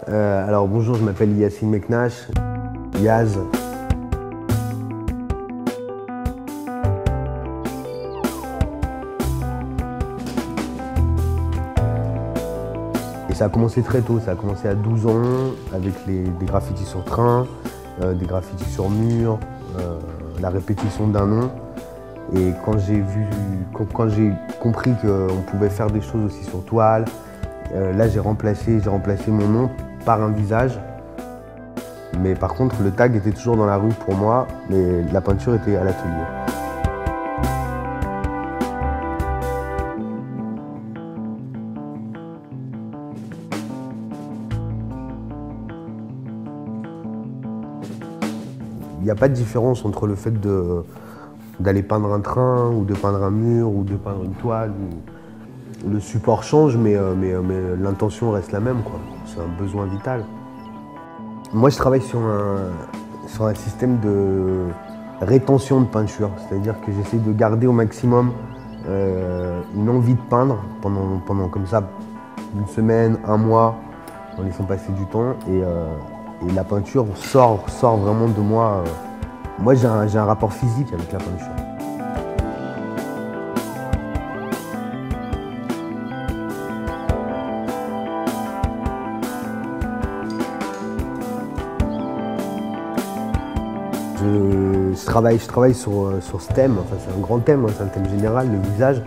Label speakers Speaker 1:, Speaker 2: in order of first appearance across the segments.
Speaker 1: Alors bonjour, je m'appelle Yacine Meknache, Yaz. Et ça a commencé très tôt, ça a commencé à 12 ans avec des graffitis sur train, des graffitis sur mur, la répétition d'un nom. Et quand j'ai compris qu'on pouvait faire des choses aussi sur toile, là j'ai remplacé mon nom par un visage. Mais par contre, le tag était toujours dans la rue pour moi, mais la peinture était à l'atelier. Il n'y a pas de différence entre le fait d'aller peindre un train, ou de peindre un mur, ou de peindre une toile. Le support change, mais l'intention reste la même, quoi. C'est un besoin vital. Moi, je travaille sur un système de rétention de peinture, c'est-à-dire que j'essaie de garder au maximum une envie de peindre pendant comme ça une semaine, un mois, en laissant passer du temps. Et la peinture sort vraiment de moi. Moi, j'ai un rapport physique avec la peinture. Je travaille sur ce thème, enfin, c'est un grand thème, hein, c'est un thème général, le visage,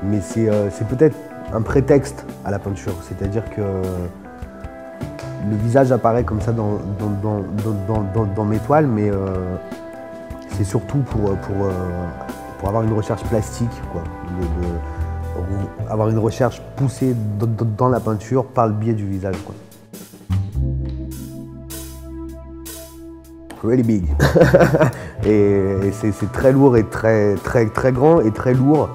Speaker 1: mais c'est peut-être un prétexte à la peinture, c'est-à-dire que le visage apparaît comme ça dans mes toiles, mais c'est surtout pour avoir une recherche plastique, quoi, avoir une recherche poussée dans la peinture par le biais du visage, quoi. Really big. Et c'est très lourd et très grand et très lourd.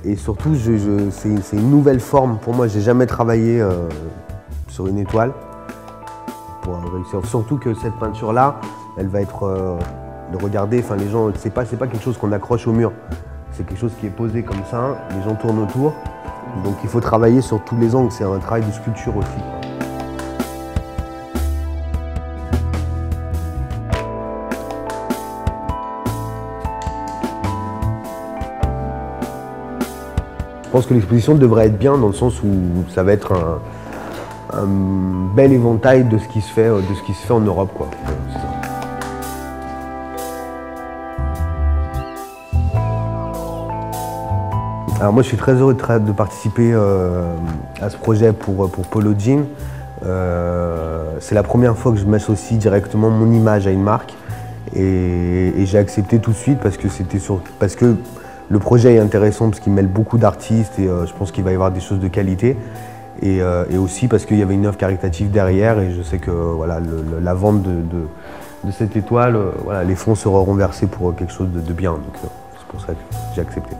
Speaker 1: Et surtout, c'est une nouvelle forme pour moi. J'ai jamais travaillé sur une étoile pour réussir. Surtout que cette peinture-là, elle va être de regarder. Enfin, les gens, c'est pas quelque chose qu'on accroche au mur. C'est quelque chose qui est posé comme ça. Les gens tournent autour. Donc, il faut travailler sur tous les angles. C'est un travail de sculpture aussi. Je pense que l'exposition devrait être bien dans le sens où ça va être un bel éventail de ce qui se fait en Europe, quoi. C'est ça. Alors moi je suis très heureux de participer à ce projet pour Polo Jean. C'est la première fois que je m'associe directement mon image à une marque et j'ai accepté tout de suite parce que le projet est intéressant parce qu'il mêle beaucoup d'artistes et je pense qu'il va y avoir des choses de qualité. Et aussi parce qu'il y avait une œuvre caritative derrière et je sais que voilà, la vente de cette étoile, voilà, les fonds seront versés pour quelque chose de bien. Donc c'est pour ça que j'ai accepté.